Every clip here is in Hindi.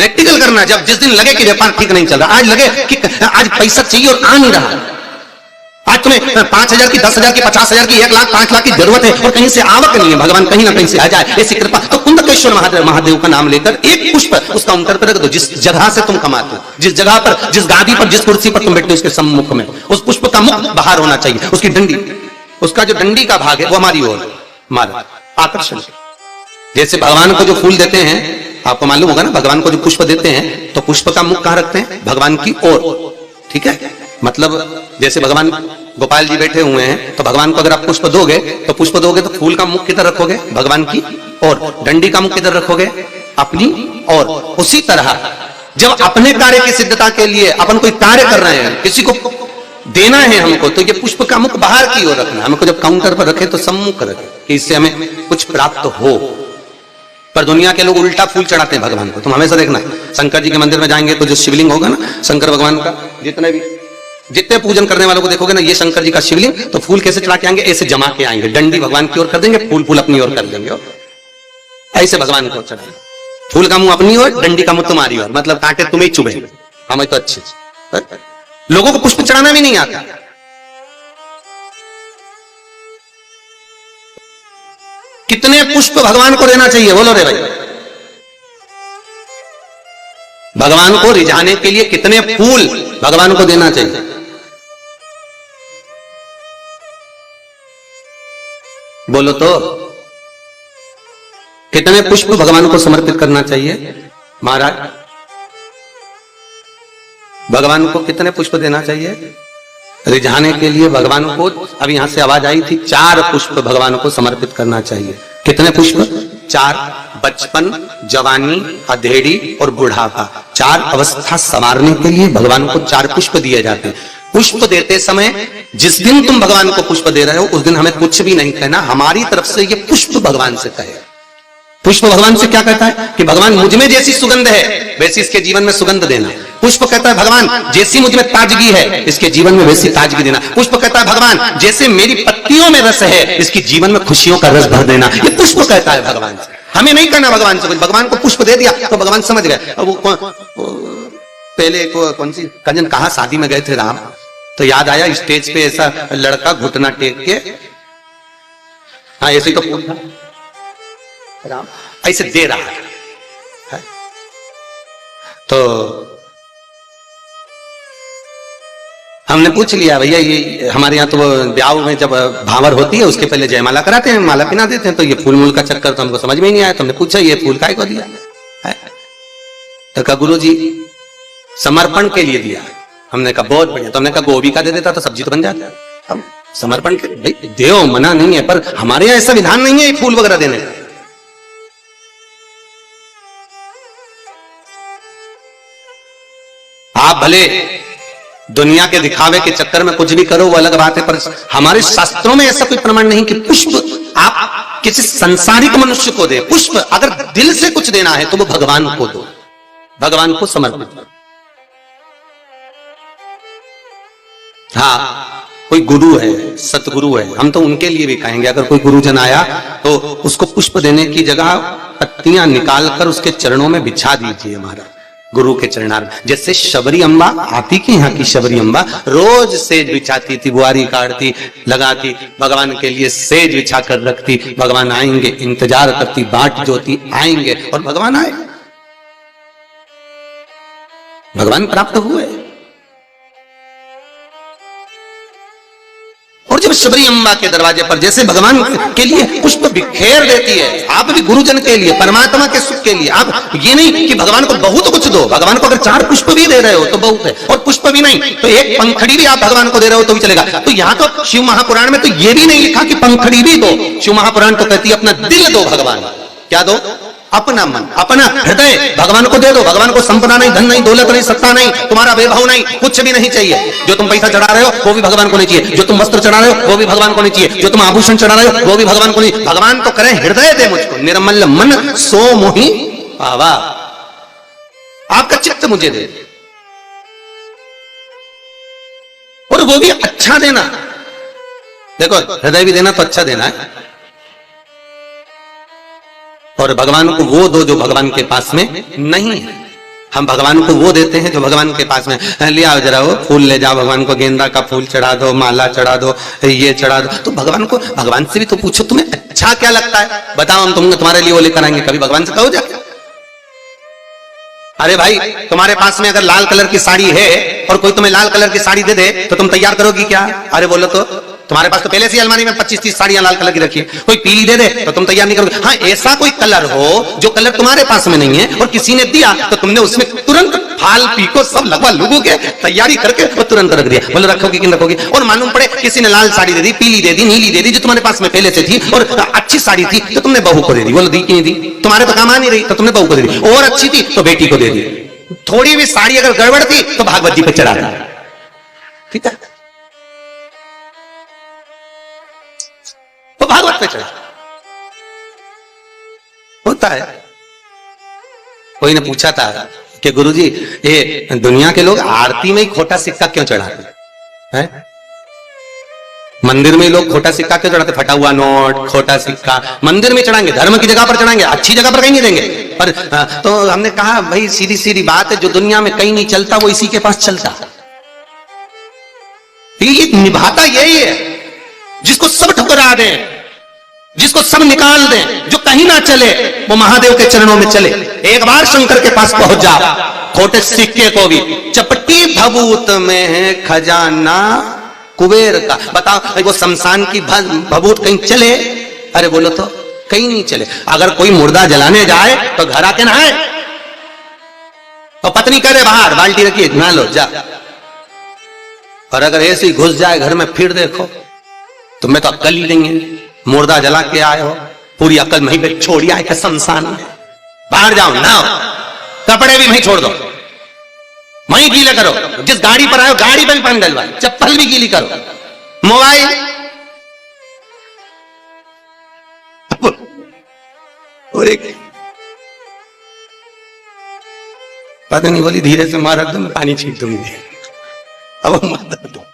प्रैक्टिकल करना। जब जिस दिन लगे कि व्यापार ठीक नहीं चल रहा, आज लगे कि आज पैसा चाहिए और आ नहीं रहा, आज तुम्हें 5,000 की, 10,000 की, 50,000 की, 1 लाख, 5 लाख की जरूरत है और कहीं से आवक नहीं है, भगवान कहीं ना कहीं से आ जाए ऐसी कृपा, तो कुंदकेश्वर महादेव का नाम लेकर एक पुष्प उस काउंटर पर रख दो, जिस जगह से तुम कमाते हो, जिस जगह पर, जिस गादी पर, जिस कुर्सी पर तुम बैठते हो, उसके सम्मुख में उस पुष्प का मुख बाहर होना चाहिए, उसकी डंडी, उसका जो डंडी का भाग है वो हमारी ओर, हमारा आकर्षण। जैसे भगवान को जो फूल देते हैं, आपको मालूम होगा ना, भगवान को जो पुष्प देते हैं तो पुष्प का मुख कहां रखते हैं? भगवान की ओर। ठीक है, मतलब जैसे भगवान गोपाल जी बैठे हुए हैं तो भगवान को अगर आप पुष्प दोगे तो फूल का मुख किधर रखोगे? भगवान की ओर। डंडी का मुख किधर रखोगे? अपनी ओर। उसी तरह जब अपने कार्य की सिद्धता के लिए अपन कोई कार्य कर रहे हैं, किसी को देना है हमको, तो ये पुष्प का मुख बाहर की ओर रखना। हमको जब काउंटर पर रखे तो सम्मुख रखे कि इससे हमें कुछ प्राप्त हो। पर दुनिया के लोग उल्टा फूल चढ़ाते हैं भगवान को। तुम हमेशा देखना, शंकर जी के मंदिर में जाएंगे तो जो शिवलिंग होगा ना शंकर भगवान का, जितने पूजन करने वालों को देखोगे ना, ये शंकर जी का शिवलिंग, तो फूल कैसे चढ़ा के आएंगे? ऐसे जमा के आएंगे, डंडी भगवान की ओर कर देंगे, फूल अपनी ओर कर देंगे, ऐसे भगवान को चढ़ाएंगे। फूल का मुंह अपनी ओर, डंडी का मुंह तुम्हारी ओर, मतलब कांटे तुम्हें चुभे, हमें तो अच्छे। लोगों को पुष्प चढ़ाना भी नहीं आता। कितने पुष्प भगवान को देना चाहिए? बोलो रे भाई, भगवान को रिझाने के लिए कितने फूल भगवान को देना चाहिए? बोलो तो, कितने पुष्प भगवान को समर्पित करना चाहिए? महाराज, भगवान को कितने पुष्प देना चाहिए रिझाने के लिए? भगवान को, अब यहां से आवाज आई थी, 4 पुष्प भगवान को समर्पित करना चाहिए। कितने पुष्प? 4। बचपन, जवानी, अधेड़ी और बुढ़ापा, 4 अवस्था संवारने के लिए भगवान को 4 पुष्प दिए जाते हैं। पुष्प देते समय, जिस दिन तुम भगवान को पुष्प दे रहे हो उस दिन हमें कुछ भी नहीं कहना, हमारी तरफ से ये पुष्प भगवान से कहे। पुष्प भगवान से क्या कहता है कि भगवान मुझ में जैसी सुगंध है वैसी इसके जीवन में सुगंध देना। पुष्प कहता है भगवान जैसी मुझ में ताजगी है इसके जीवन में वैसी ताजगी देना। पुष्प कहता है भगवान जैसे मेरी पत्तियों में रस है इसके जीवन में खुशियों का रस भर देना। ये पुष्प कहता है भगवान से। हमें नहीं कहना भगवान से कुछ। भगवान को पुष्प दे दिया तो भगवान समझ गए। अब पहले कौन सी कंजन कहा शादी में गए थे राम, तो याद आया स्टेज पे ऐसा लड़का घुटना टेक के, हाँ ऐसे तो फूल था, राम ऐसे दे रहा है। तो हमने पूछ लिया भैया ये हमारे यहाँ तो ब्याह में जब भावर होती है उसके पहले जयमाला कराते हैं, माला पिना देते हैं, तो ये फूल मूल का चक्कर तो हमको समझ में ही नहीं आया। तो हमने पूछा ये फूल काहे को दिया है? तो कहा गुरु जी समर्पण के लिए दिया। हमने कहा बहुत बढ़िया। तो हमने कहा गोभी का दे देता तो सब्जी तो बन जाता। अब समर्पण के भाई देव मना नहीं है, पर हमारे यहाँ ऐसा विधान नहीं है फूल वगैरह देने का। आप भले दुनिया के दिखावे के चक्कर में कुछ भी करो वो अलग बात है, पर हमारे शास्त्रों में ऐसा कोई प्रमाण नहीं कि पुष्प आप किसी संसारिक मनुष्य को दे। पुष्प अगर दिल से कुछ देना है तो वो भगवान को दो, भगवान को समर्पित करो। हाँ कोई गुरु है, सतगुरु है, हम तो उनके लिए भी कहेंगे अगर कोई गुरुजन आया तो उसको पुष्प देने की जगह पत्तियां निकालकर उसके चरणों में बिछा दीजिए महाराज, गुरु के चरणार। जैसे शबरी अम्बा, आप ही के यहाँ की शबरी अम्बा रोज सेज बिछाती थी, बुआरी काटती, लगाती, भगवान के लिए सेज बिछा कर रखती। भगवान आएंगे इंतजार करती, बाट जोती आएंगे, और भगवान आए, भगवान प्राप्त हुए। और जब शबरी अम्बा के दरवाजे पर जैसे भगवान के लिए पुष्प बिखेर देती है, आप भी गुरुजन के लिए, परमात्मा के सुख के लिए। आप ये नहीं कि भगवान को बहुत कुछ दो, भगवान को अगर 4 पुष्प भी दे रहे हो तो बहुत है, और पुष्प भी नहीं तो एक पंखड़ी भी आप भगवान को दे रहे हो तो भी चलेगा। तो यहाँ तो शिव महापुराण में तो ये भी नहीं लिखा कि पंखड़ी भी दो। शिव महापुराण तो कहती है अपना दिल दो भगवान। क्या दो? अपना मन, अपना हृदय भगवान को दे दो। भगवान को संपदा नहीं, धन नहीं, दौलत नहीं, सत्ता नहीं, तुम्हारा वैभव नहीं, कुछ भी नहीं चाहिए। जो तुम पैसा चढ़ा रहे हो वो भी भगवान को नहीं चाहिए, जो तुम वस्त्र चढ़ा रहे हो वो भी भगवान को नहीं चाहिए, जो तुम आभूषण चढ़ा रहे हो वो भी भगवान को नहीं। भगवान तो करें हृदय दे मुझको, निर्मल मन सो मोहि पावा, आपका चित्त मुझे दे, और वो भी अच्छा देना। देखो हृदय भी देना तो अच्छा देना है, और भगवान को वो दो जो भगवान के पास में नहीं है। हम भगवान को वो देते हैं जो भगवान के पास में, ले आओ जरा वो फूल ले जाओ, भगवान को गेंदा का फूल चढ़ा दो, माला चढ़ा दो, ये चढ़ा दो। तो भगवान को, भगवान से भी तो पूछो तुम्हें अच्छा क्या लगता है, बताओ हम तुम्हारे लिए वो लेकर आएंगे। कभी भगवान से कहो जा, अरे भाई तुम्हारे पास में अगर लाल कलर की साड़ी है और कोई तुम्हें लाल कलर की साड़ी दे दे तो तुम तैयार करोगी क्या? अरे बोलो तो, तुम्हारे पास तो पहले से अलमारी में 25-30 साड़ियां लाल कलर की रखी है, कोई पीली दे दे तो तुम तैयार नहीं करोगे। हाँ, ऐसा कोई कलर हो जो कलर तुम्हारे पास में नहीं है और किसी ने दिया तो तुमने उसमें तुरंत फाल पीको सब लगवा लुगो के तैयारी करके और तुरंत रख दिया। बोलो रखोगी कि नहीं रखोगी? और मालूम पड़े किसी ने लाल साड़ी दे दी, पीली दे दी, नीली दे दी, जो तुम्हारे पास में पहले से थी और अच्छी साड़ी थी तो तुमने बहू को दे दी। बोलो दी कि नहीं दी? तुम्हारे तो काम आ नहीं रही तो तुमने बहू को दे दी, और अच्छी थी तो बेटी को दे दी। थोड़ी भी साड़ी अगर गड़बड़ थी तो भागवत जी पे चढ़ा दी। ठीक है, तो भागवत पे चढ़ा होता है। कोई ने पूछा था कि गुरुजी ये दुनिया के लोग आरती में ही खोटा सिक्का क्यों चढ़ाते हैं? मंदिर में लोग खोटा सिक्का क्यों चढ़ाते? फटा हुआ नोट, खोटा सिक्का मंदिर में चढ़ाएंगे, धर्म की जगह पर चढ़ाएंगे, अच्छी जगह पर कहीं नहीं देंगे। पर तो हमने कहा भाई सीधी सीधी बात है, जो दुनिया में कहीं नहीं चलता वो इसी के पास चलता। ये निभाता यही है, जिसको सब ठुकरा दे, जिसको सब निकाल दे, जो कहीं ना चले वो महादेव के चरणों में चले। एक बार शंकर के पास पहुंच जा, खोटे सिक्के को भी चपटी भभूत में है खजाना कुबेर का। बताओ वो शमशान की भभूत कहीं चले? अरे बोलो तो कहीं नहीं चले। अगर कोई मुर्दा जलाने जाए तो घर आके नहाए, और पत्नी करे बाहर बाल्टी रखिए नहा लो जा। और अगर ऐसे ही घुस जाए घर में फिर देखो तुम्हें तो अक्ल ही नहीं है, मुर्दा जला के आए हो, पूरी अक्ल वहीं पे छोड़ आए के शमशान में। बाहर जाओ नहाओ, कपड़े भी वहीं छोड़ दो, वहीं गीले करो, जिस गाड़ी पर आए गाड़ी पर भी पानी डलवा, चप्पल भी गीली करो, मोबाइल और एक पता नहीं बोली धीरे से मार दो, मैं पानी छीट दूंगी। अब मार दो,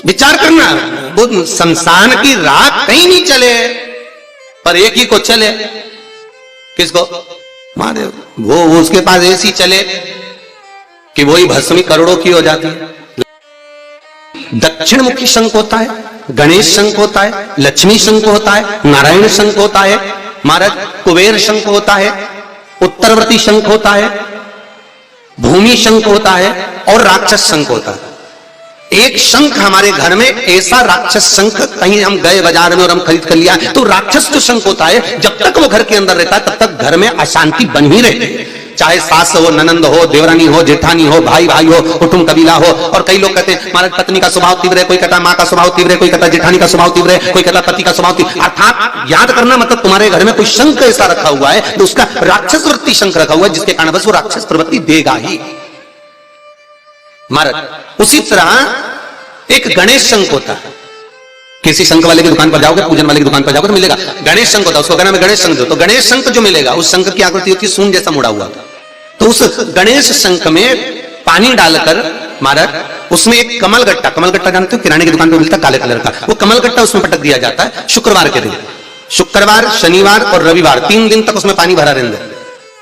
विचार करना, वो शमशान की राख कहीं नहीं चले पर एक ही को चले। किसको? महादेव। वो उसके पास ऐसी चले कि वही भस्मी करोड़ों की हो जाती है। दक्षिण मुखी शंख होता है, गणेश शंख होता है, लक्ष्मी शंख होता है, नारायण शंख होता है, महाराज कुबेर शंख होता है, उत्तरवर्ती शंख होता है, भूमि शंख होता है और राक्षस शंख होता है। एक शंख हमारे घर में ऐसा राक्षस शंख, कहीं हम गए बाजार में और हम खरीद कर लिया, तो राक्षस जो शंख होता है जब तक वो घर के अंदर रहता है तब तक घर में अशांति बन ही रहती है। चाहे सास हो, ननंद हो, देवरानी हो, जेठानी हो, भाई भाई हो, कुटुंब कबीला हो। और कई लोग कहते हैं महाराज पत्नी का स्वभाव तीव्र है, कोई कहता माँ का स्वभाव तीव्र है, कोई कहता जेठानी का स्वभाव तीव्र है, कोई कहता पति का स्वभाव तीव्र। अर्थात याद करना मतलब तुम्हारे घर में कोई शंख ऐसा रखा हुआ है तो उसका राक्षस वृत्ति शंख रखा हुआ है, जिसके कारण बस वो राक्षस प्रवृत्ति देगा ही महाराज। उसी तरह एक गणेश शंख होता है। किसी शंख वाले की दुकान पर जाओगे, पूजन वाले की दुकान पर जाओगे तो मिलेगा गणेश शंख होता है, उसको कहना है गणेश शंख दो। तो गणेश शंख जो मिलेगा उस शंख की आकृति होती है सूंड जैसा मुड़ा हुआ। तो उस गणेश शंख में पानी डालकर महाराज उसमें एक कमल गट्टा जानते हो, किराने की दुकान पर मिलता है काले कलर का, वो कमल गट्टा उसमें पटक दिया जाता है। शुक्रवार के दिन, शुक्रवार, शनिवार और रविवार 3 दिन तक उसमें पानी भरा रहने दे।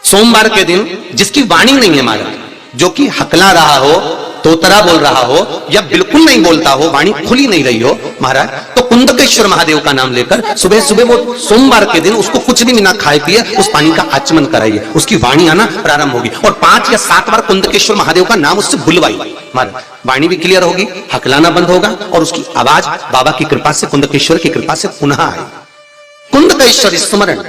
सोमवार के दिन जिसकी वाणी नहीं है महाराज, जो कि हकला रहा हो, तोतरा बोल रहा हो या बिल्कुल नहीं बोलता हो, वाणी खुली नहीं रही हो महाराज, तो कुंदकेश्वर महादेव का नाम लेकर सुबह सुबह वो सोमवार के दिन उसको कुछ भी बिना खाए पिए उस पानी का आचमन कराइए, उसकी वाणी आना प्रारंभ होगी। और 5 या 7 बार कुंदकेश्वर महादेव का नाम उससे बुलवाइए महाराज, वाणी भी क्लियर होगी, हकलाना बंद होगा और उसकी आवाज बाबा की कृपा से, कुंदकेश्वर की कृपा से पुनः आएगी। कुंदकेश्वर स्मरण,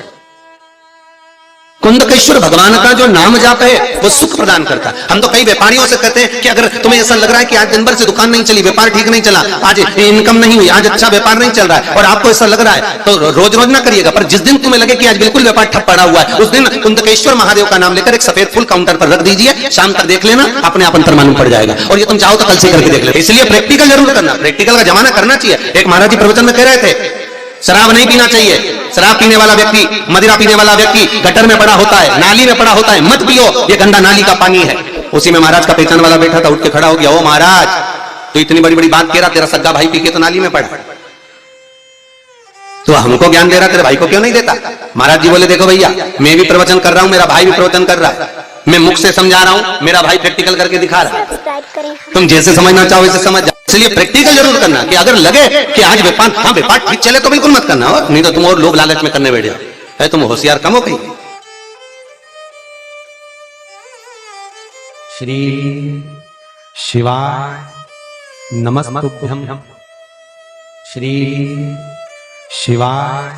कुंदकेश्वर भगवान का जो नाम जाप है वो सुख प्रदान करता है। हम तो कई व्यापारियों से कहते हैं कि अगर तुम्हें ऐसा लग रहा है कि आज दिन भर से दुकान नहीं चली, व्यापार ठीक नहीं चला, आज इनकम नहीं हुई, आज अच्छा व्यापार नहीं चल रहा है और आपको ऐसा लग रहा है तो रोज रोज ना करिएगा, पर जिस दिन तुम्हें लगे कि आज बिल्कुल व्यापार ठप पड़ा हुआ है उस दिन कुंदकेश्वर महादेव का नाम लेकर एक सफेद फूल काउंटर पर रख दीजिए, शाम तक देख लेना, अपने आप अंतर मालूम पड़ जाएगा। और ये तुम चाहो तो कल से करके देख लेना। इसलिए प्रैक्टिकल जरूर करना, प्रैक्टिकल का जमाना करना चाहिए। एक महाराज जी प्रवचन में कह रहे थे शराब नहीं पीना चाहिए, शराब पीने वाला व्यक्ति, मदिरा पीने वाला व्यक्ति गटर में पड़ा होता है, नाली में पड़ा होता है, मत पियो, ये गंदा नाली का पानी है। उसी में महाराज का पहचान वाला बैठा था, उठ के खड़ा हो गया, ओ महाराज तो इतनी बड़ी बड़ी बात कह रहा, तेरा सग्गा भाई पी के तो नाली में पड़ा। तो हमको ज्ञान दे रहा, तेरे भाई को क्यों नहीं देता? महाराज जी बोले देखो भैया, मैं भी प्रवचन कर रहा हूं, मेरा भाई भी प्रवचन कर रहा है, मैं मुख से समझा रहा हूं, मेरा भाई प्रैक्टिकल करके दिखा रहा है। तुम जैसे समझना चाहो वैसे समझ जाओ। इसलिए प्रैक्टिकल जरूर करना, कि अगर लगे कि आज व्यापार, हाँ व्यापार ठीक चले तो बिल्कुल मत करना, और नहीं तो तुम और लोग लालच में करने बैठ जाओ। है तुम होशियार कम हो गई। श्री शिवाय नमस्तुभ्यं। श्री शिवाय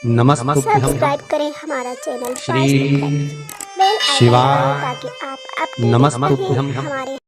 नमस्तुभ्यं। सब्सक्राइब करें हमारा चैनल श्री शिवाय ताकि आप नमस्तुभ्यं। हमारे